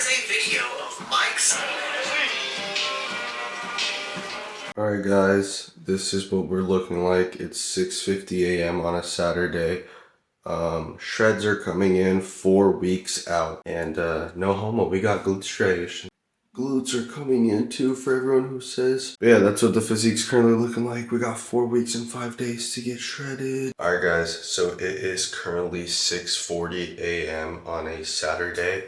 Here's a video of Mike's. Alright guys, this is what we're looking like. It's 6:50 a.m. on a Saturday. Shreds are coming in 4 weeks out. And no homo, we got glute striation. Glutes are coming in too for everyone who says. But yeah, that's what the physique's currently looking like. We got 4 weeks and 5 days to get shredded. Alright guys, so it is currently 6:40 a.m. on a Saturday.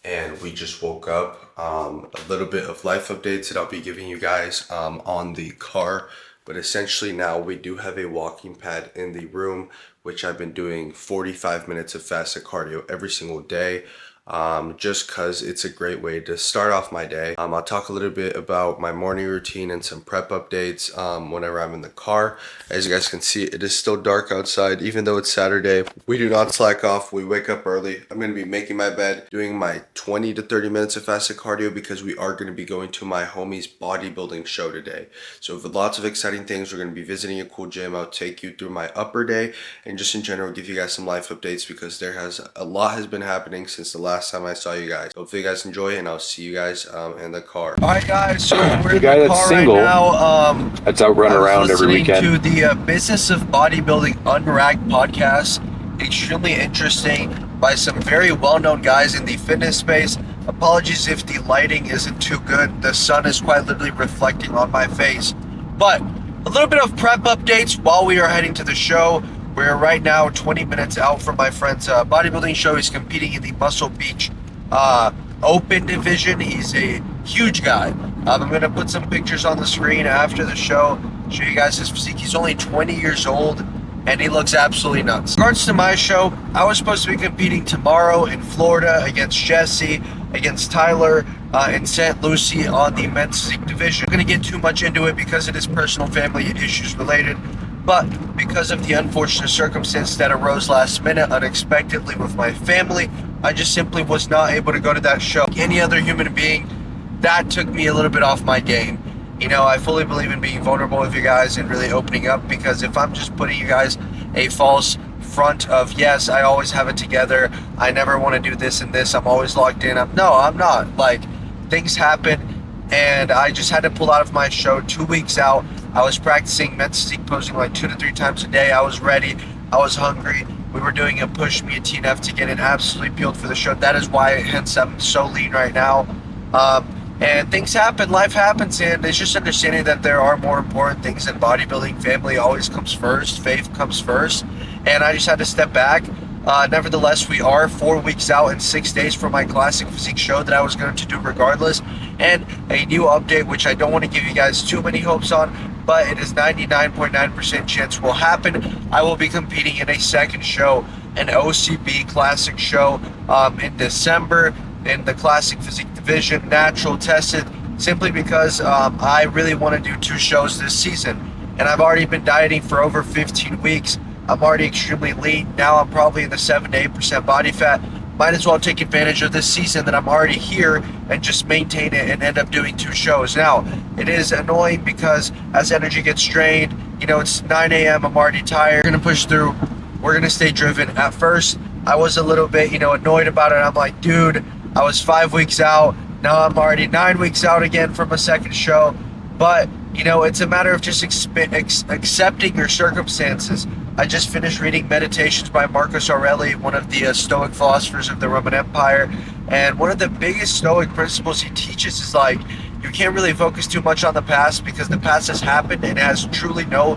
And we just woke up. A little bit of life updates that I'll be giving you guys on the car. But essentially now we do have a walking pad in the room, which I've been doing 45 minutes of fasted cardio every single day. Just cause it's a great way to start off my day. I'll talk a little bit about my morning routine and some prep updates whenever I'm in the car. As you guys can see, it is still dark outside, even though it's Saturday. We do not slack off. We wake up early. I'm going to be making my bed, doing my 20 to 30 minutes of fasted cardio because we are going to be going to my homie's bodybuilding show today. So with lots of exciting things, we're going to be visiting a cool gym. I'll take you through my upper day and just in general give you guys some life updates because a lot has been happening since the last time I saw you guys. Hopefully you guys enjoy it, and I'll see you guys in the car. Alright guys, so we're in the car single, right now. That's out running around every weekend. To the Business of Bodybuilding Unracked podcast. Extremely interesting by some very well-known guys in the fitness space. Apologies if the lighting isn't too good. The sun is quite literally reflecting on my face. But a little bit of prep updates while we are heading to the show. We're right now 20 minutes out from my friend's bodybuilding show. He's competing in the Muscle Beach Open division. He's a huge guy. I'm going to put some pictures on the screen after the show, show you guys his physique. He's only 20 years old, and he looks absolutely nuts. In regards to my show, I was supposed to be competing tomorrow in Florida against Jesse, against Tyler in St. Lucie on the men's physique division. I'm going to get too much into it because it is personal family issues related. But because of the unfortunate circumstance that arose last minute unexpectedly with my family, I just simply was not able to go to that show. Any other human being, that took me a little bit off my game. You know, I fully believe in being vulnerable with you guys and really opening up, because if I'm just putting you guys a false front of, yes, I always have it together, I never want to do this and this, I'm always locked in. I'm not. Like, things happen, and I just had to pull out of my show 2 weeks out. I was practicing men's physique posing like 2 to 3 times a day. I was ready. I was hungry. We were doing a push, me and TNF, to get it absolutely peeled for the show. That is why, hence, I'm so lean right now. And things happen, life happens, and it's just understanding that there are more important things in bodybuilding. Family always comes first, faith comes first, and I just had to step back. Nevertheless, we are 4 weeks out and 6 days from my classic physique show that I was going to do regardless, and a new update which I don't want to give you guys too many hopes on, but it is 99.9% chance will happen. I will be competing in a second show, an OCB classic show in December in the classic physique division, natural tested, simply because I really want to do 2 shows this season, and I've already been dieting for over 15 weeks. I'm already extremely lean. Now I'm probably in the 7 to 8% body fat. Might as well take advantage of this season that I'm already here and just maintain it and end up doing 2 shows. Now, it is annoying because as energy gets drained, you know, it's 9 a.m. I'm already tired. We're going to push through. We're going to stay driven. At first, I was a little bit, annoyed about it. I'm like, dude, I was 5 weeks out. Now I'm already 9 weeks out again from a second show. But, it's a matter of just accepting your circumstances. I just finished reading Meditations by Marcus Aurelius, one of the Stoic philosophers of the Roman Empire. And one of the biggest Stoic principles he teaches is like, you can't really focus too much on the past because the past has happened and has truly no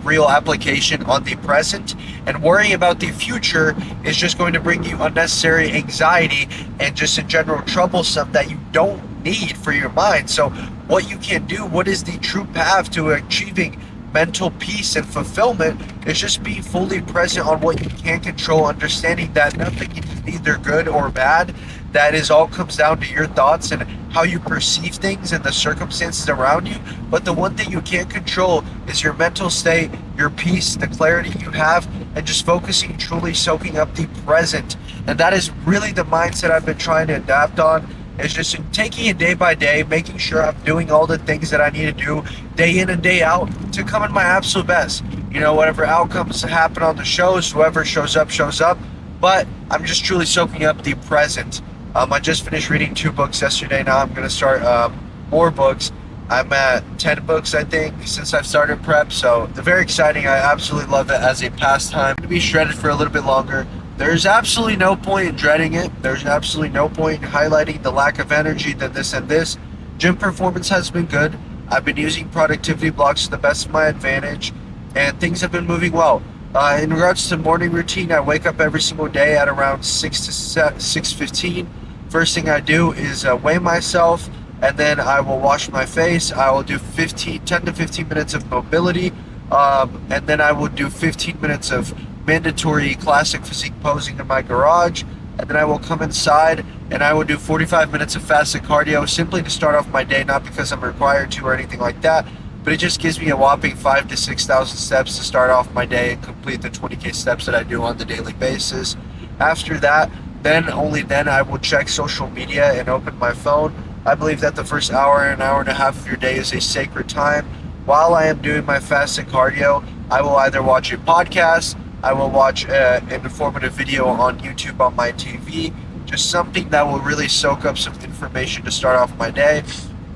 real application on the present. And worrying about the future is just going to bring you unnecessary anxiety and just in general troublesome that you don't need for your mind. So what you can do, what is the true path to achieving mental peace and fulfillment, is just being fully present on what you can control, understanding that nothing is either good or bad. That is all comes down to your thoughts and how you perceive things and the circumstances around you. But the one thing you can't control is your mental state, your peace, the clarity you have, and just focusing, truly soaking up the present. And that is really the mindset I've been trying to adapt on. It's just taking it day by day, making sure I'm doing all the things that I need to do day in and day out to come in my absolute best. Whatever outcomes happen on the shows, whoever shows up, shows up. But I'm just truly soaking up the present. I just finished reading 2 books yesterday. Now I'm going to start more books. I'm at 10 books, I think, since I've started prep. So they're very exciting. I absolutely love it as a pastime. To be shredded for a little bit longer. There's absolutely no point in dreading it. There's absolutely no point in highlighting the lack of energy, that this and this. Gym performance has been good. I've been using productivity blocks to the best of my advantage, and things have been moving well. In regards to morning routine, I wake up every single day at around 6 to 6:15. First thing I do is weigh myself, and then I will wash my face. I will do 10 to 15 minutes of mobility, and then I will do 15 minutes of mandatory classic physique posing in my garage, and then I will come inside and I will do 45 minutes of fasted cardio simply to start off my day, not because I'm required to or anything like that, but it just gives me a whopping 5,000 to 6,000 steps to start off my day and complete the 20K steps that I do on the daily basis. After that, only then I will check social media and open my phone. I believe that the first hour and a half of your day is a sacred time. While I am doing my fasted cardio, I will either watch a podcast, I will watch an informative video on YouTube on my TV, just something that will really soak up some information to start off my day.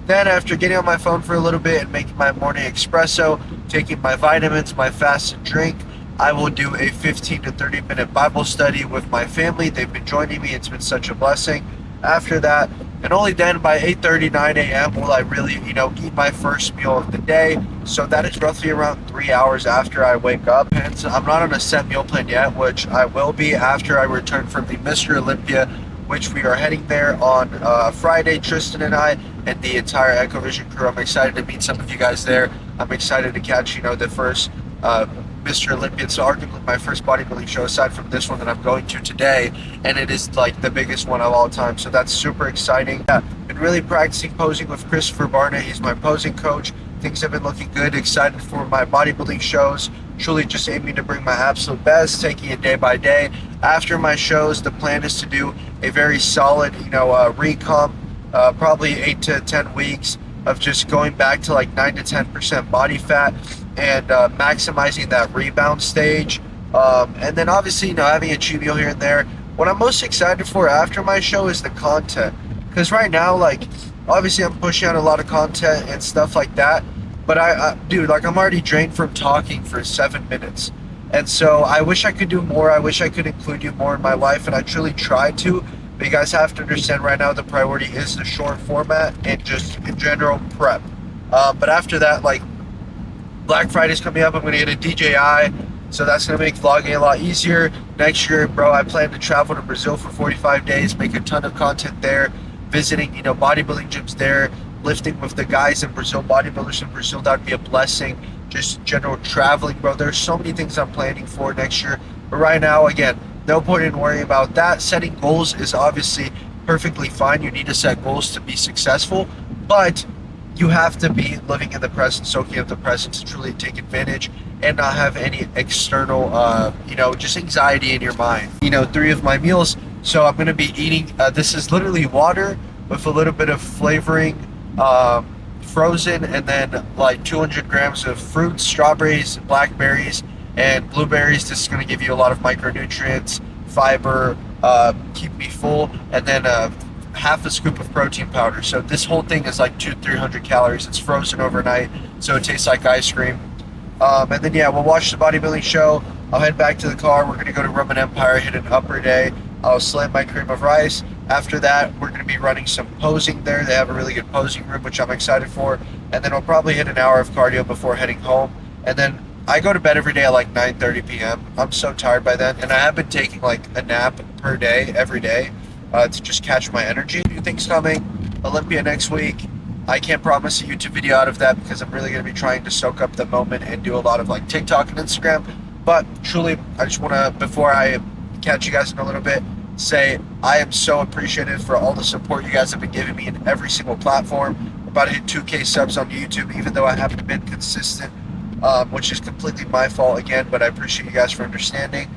Then after getting on my phone for a little bit and making my morning espresso, taking my vitamins, my fasted drink, I will do a 15 to 30 minute Bible study with my family. They've been joining me. It's been such a blessing. After that, and only then by 8:30, 9 a.m. will I really, eat my first meal of the day. So that is roughly around 3 hours after I wake up. And so I'm not on a set meal plan yet, which I will be after I return from the Mr. Olympia, which we are heading there on Friday, Tristan and I, and the entire Ecovision crew. I'm excited to meet some of you guys there. I'm excited to catch, the first Mr. Olympia. It's arguably my first bodybuilding show aside from this one that I'm going to today, and it is like the biggest one of all time, so that's super exciting. Yeah, been really practicing posing with Christopher Barnett. He's my posing coach. Things have been looking good. Excited for my bodybuilding shows. Truly just aiming to bring my absolute best, taking it day by day. After my shows, the plan is to do a very solid, recomp, probably 8 to 10 weeks of just going back to like 9 to 10% body fat and maximizing that rebound stage. And then obviously, having a cheat meal here and there. What I'm most excited for after my show is the content. Because right now, obviously I'm pushing out a lot of content and stuff like that. But I'm already drained from talking for 7 minutes. And so I wish I could do more. I wish I could include you more in my life, and I truly try to. But you guys have to understand right now the priority is the short format and just in general prep. But after that, Black Friday's coming up. I'm going to get a DJI, so that's going to make vlogging a lot easier. Next year, bro, I plan to travel to Brazil for 45 days, make a ton of content there, visiting, bodybuilding gyms there, lifting with the guys in Brazil, bodybuilders in Brazil. That would be a blessing. Just general traveling, bro. There's so many things I'm planning for next year. But right now, again, no point in worrying about that. Setting goals is obviously perfectly fine. You need to set goals to be successful, but you have to be living in the present, soaking up the present to truly take advantage and not have any external, just anxiety in your mind. 3 of my meals. So I'm going to be eating, this is literally water with a little bit of flavoring, frozen, and then 200 grams of fruits, strawberries, blackberries, and blueberries. This is going to give you a lot of micronutrients, fiber, keep me full, and then half a scoop of protein powder. So this whole thing is 200-300 calories. It's frozen overnight, so it tastes like ice cream. And then we'll watch the bodybuilding show. I'll head back to the car. We're going to go to Roman Empire, hit an upper day. I'll slam my cream of rice. After that, we're going to be running some posing there. They have a really good posing room, which I'm excited for. And then we'll probably hit an hour of cardio before heading home. And then I go to bed every day at 9:30 p.m. I'm so tired by then. And I have been taking a nap per day, every day, to just catch my energy. New things coming. Olympia next week. I can't promise a YouTube video out of that because I'm really going to be trying to soak up the moment and do a lot of TikTok and Instagram. But truly, I just want to, before I catch you guys in a little bit, say I am so appreciative for all the support you guys have been giving me in every single platform. We're about to hit 2K subs on YouTube, even though I haven't been consistent, which is completely my fault again, but I appreciate you guys for understanding.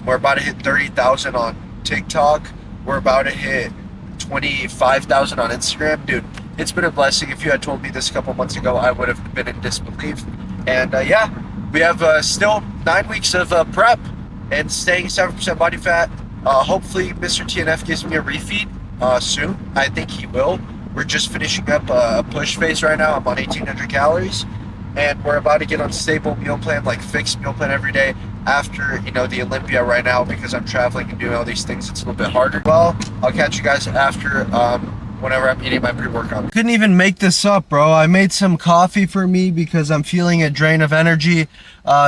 We're about to hit 30,000 on TikTok. We're about to hit 25,000 on Instagram. Dude, it's been a blessing. If you had told me this a couple months ago, I would have been in disbelief. And we have still 9 weeks of prep and staying 7% body fat. Hopefully Mr. TNF gives me a refeed. soon. I think he will. We're just finishing up a push phase right now. I'm on 1,800 calories, and we're about to get on stable meal plan, like fixed meal plan every day after, the Olympia right now, because I'm traveling and doing all these things. It's a little bit harder. Well, I'll catch you guys after whenever I'm eating my pre-workout. Couldn't even make this up, bro. I made some coffee for me because I'm feeling a drain of energy.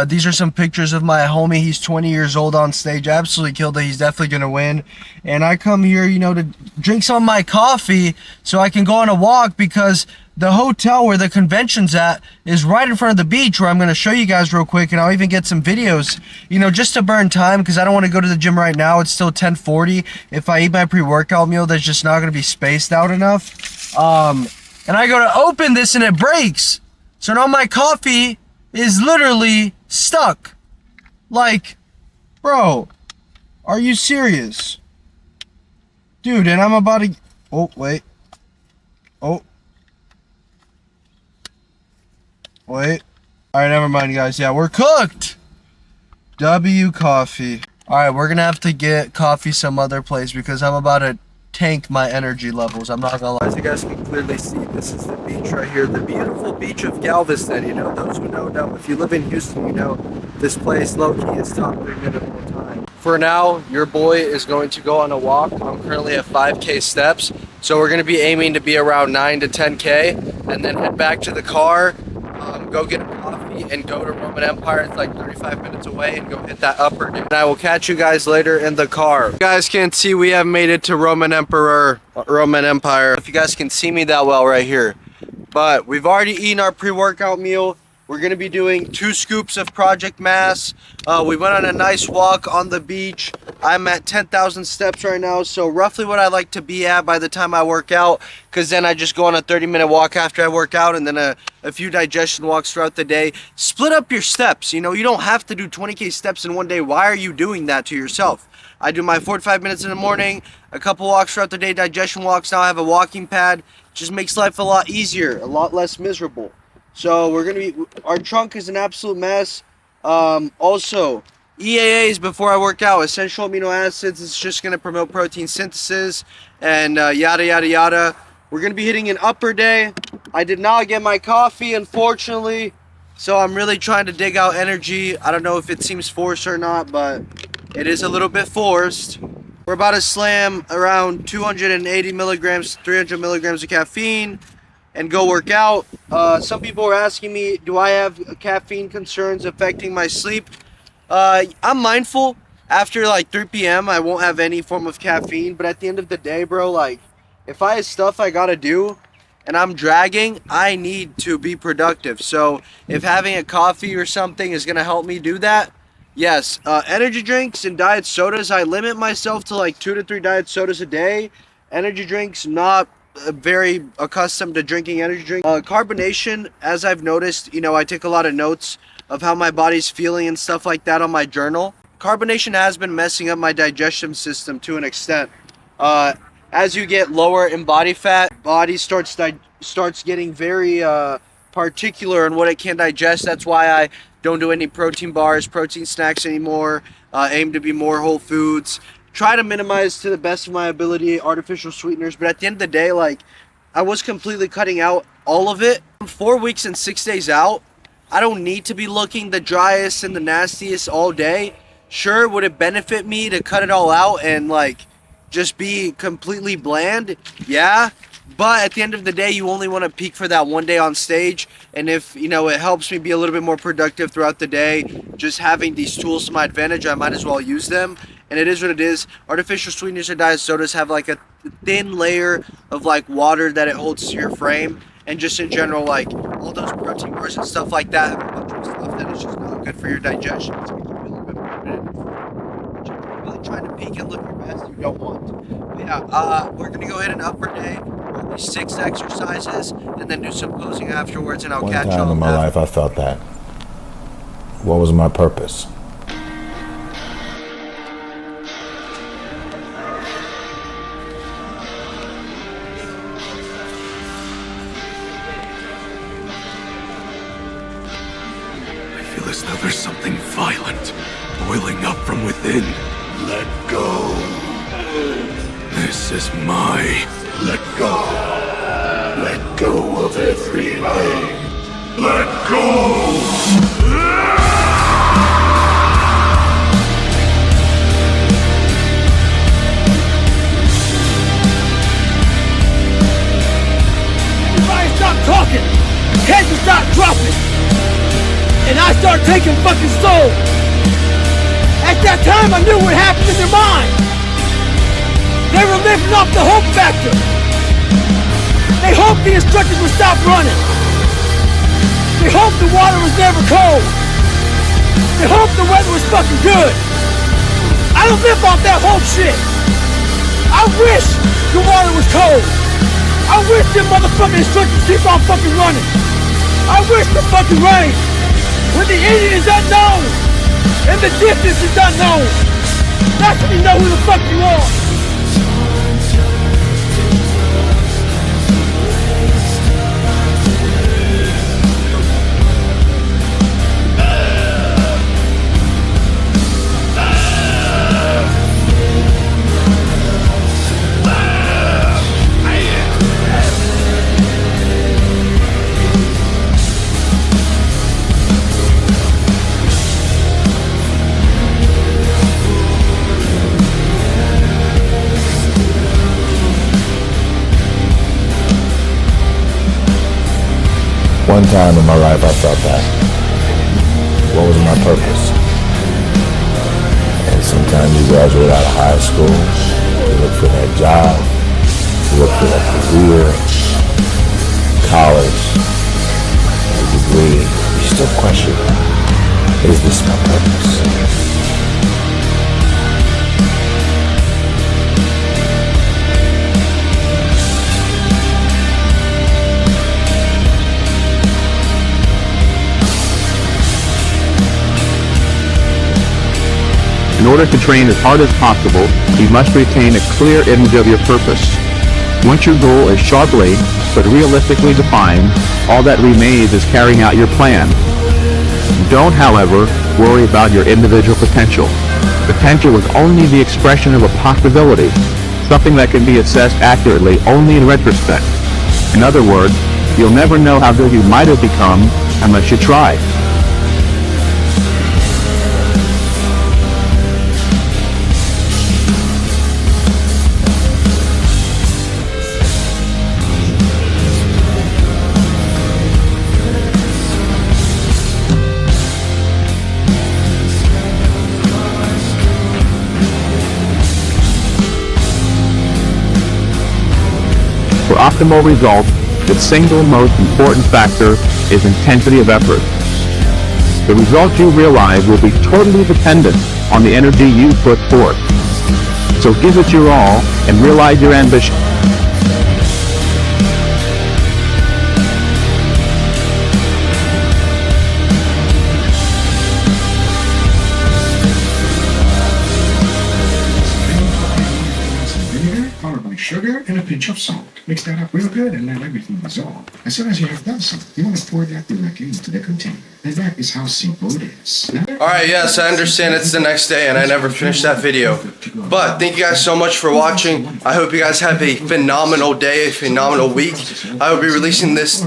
These are some pictures of my homie. He's 20 years old on stage. Absolutely killed it. He's definitely gonna win. And I come here, to drink some of my coffee so I can go on a walk, because the hotel where the convention's at is right in front of the beach, where I'm going to show you guys real quick, and I'll even get some videos, just to burn time, because I don't want to go to the gym right now. It's still 10:40. If I eat my pre-workout meal, that's just not going to be spaced out enough. And I go to open this and it breaks. So now my coffee is literally stuck. Like, bro, are you serious? Dude, and I'm about to... Oh, wait. Oh. Wait. Alright, never mind, guys. Yeah, we're cooked. W coffee. Alright, we're gonna have to get coffee some other place, because I'm about to tank my energy levels. I'm not gonna lie. As you guys can clearly see, this is the beach right here. The beautiful beach of Galveston. Those who know. If you live in Houston, this place low-key is top 3 minutes of the time. For now, your boy is going to go on a walk. I'm currently at 5K steps. So we're gonna be aiming to be around 9 to 10K, and then head back to the car. Go get a coffee and go to Roman Empire. It's like 35 minutes away, and go hit that upper, dude. And I will catch you guys later in the car. You guys can't see, we have made it to Roman Empire. If you guys can see me that well right here. But we've already eaten our pre-workout meal. We're gonna be doing 2 scoops of Project Mass. We went on a nice walk on the beach. I'm at 10,000 steps right now, so roughly what I like to be at by the time I work out, because then I just go on a 30-minute walk after I work out, and then a few digestion walks throughout the day. Split up your steps. You don't have to do 20K steps in one day. Why are you doing that to yourself? I do my 45 minutes in the morning, a couple walks throughout the day, digestion walks. Now I have a walking pad. Just makes life a lot easier, a lot less miserable. So our trunk is an absolute mess. Also, EAAs before I work out, essential amino acids. It's just going to promote protein synthesis and yada, yada, yada. We're going to be hitting an upper day. I did not get my coffee, unfortunately. So I'm really trying to dig out energy. I don't know if it seems forced or not, but it is a little bit forced. We're about to slam around 280 milligrams, 300 milligrams of caffeine, and go work out. Some people are asking me, do I have caffeine concerns affecting my sleep? I'm mindful. After like 3 p.m. I won't have any form of caffeine, but at the end of the day, bro, like, if I have stuff I gotta do and I'm dragging, I need to be productive. So if having a coffee or something is gonna help me do that, yes. Energy drinks and diet sodas, I limit myself to like 2 to 3 diet sodas a day. Energy drinks, not very accustomed to drinking energy drink. Carbonation, as I've noticed, I take a lot of notes of how my body's feeling and stuff like that on my journal. Carbonation has been messing up my digestion system to an extent. As you get lower in body fat, body starts getting very particular in what it can digest. That's why I don't do any protein bars, protein snacks anymore. Aim to be more whole foods. Try to minimize to the best of my ability artificial sweeteners, but at the end of the day, like, I was completely cutting out all of it. I'm 4 weeks and 6 days out. I don't need to be looking the driest and the nastiest all day. Sure, would it benefit me to cut it all out and like just be completely bland? Yeah. But at the end of the day, you only want to peak for that one day on stage. And if, it helps me be a little bit more productive throughout the day, just having these tools to my advantage, I might as well use them. And it is what it is. Artificial sweeteners or diet sodas have like a thin layer of like water that it holds to your frame. And just in general, like all those protein bars and stuff like that have a bunch of stuff that is just not good for your digestion. It's going to keep you a little bit more but if you're really trying to peak and look your best, you don't want. But yeah, we're going to go ahead and upper day. 6 exercises and then do some posing afterwards, and I'll catch y'all. One time in my life I felt that. What was my purpose? I feel as though there's something violent boiling up from within. Let go. This is my... Let go. Let go of everything. Let go! Stop talking, heads will start dropping, and I start taking fucking soul. At that time I knew what happened in their mind. They were living off the hope factor. They hoped the instructors would stop running. They hoped the water was never cold. They hoped the weather was fucking good. I don't live off that hope shit. I wish the water was cold. I wish them motherfucking instructors keep on fucking running. I wish the fucking rain. When the Indian is unknown and the distance is unknown, that's when you know who the fuck you are. One time in my life I felt that. What was my purpose? And sometimes you graduate out of high school, you look for that job, you look for that career, college, a degree, you still question, is this my purpose? In order to train as hard as possible, you must retain a clear image of your purpose. Once your goal is sharply but realistically defined, all that remains is carrying out your plan. Don't, however, worry about your individual potential. Potential is only the expression of a possibility, something that can be assessed accurately only in retrospect. In other words, you'll never know how good you might have become unless you try. For optimal results, the single most important factor is intensity of effort. The results you realize will be totally dependent on the energy you put forth. So give it your all and realize your ambition. Followed by sugar and a pinch of salt. Mix that up real good and let everything dissolve. As soon as you have done so, you want to pour that directly into the container. And that is how simple it is. Alright, yes, I understand it's the next day and I never finished that video. But thank you guys so much for watching. I hope you guys have a phenomenal day, a phenomenal week. I will be releasing this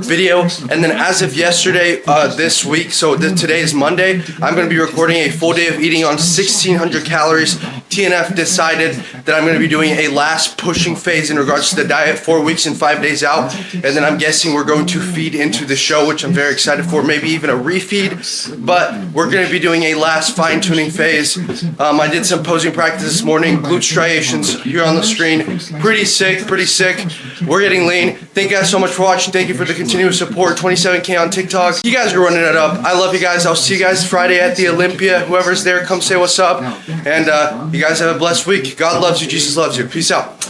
video, and then as of yesterday, this week, so today is Monday, I'm going to be recording a full day of eating on 1,600 calories. TNF decided that I'm going to be doing a last pushing phase in regards to the diet, 4 weeks and 5 days out, and then I'm guessing we're going to feed into the show, which I'm very excited for, maybe even a refeed, but we're going to be doing a last fine-tuning phase. I did some posing practice this morning, glute striations here on the screen, pretty sick, we're getting lean. Thank you guys so much for watching, thank you for the continuous support, 27K on TikTok, you guys are running it up, I love you guys, I'll see you guys Friday at the Olympia, whoever's there, come say what's up, and you guys have a blessed week, God loves you, Jesus loves you, peace out.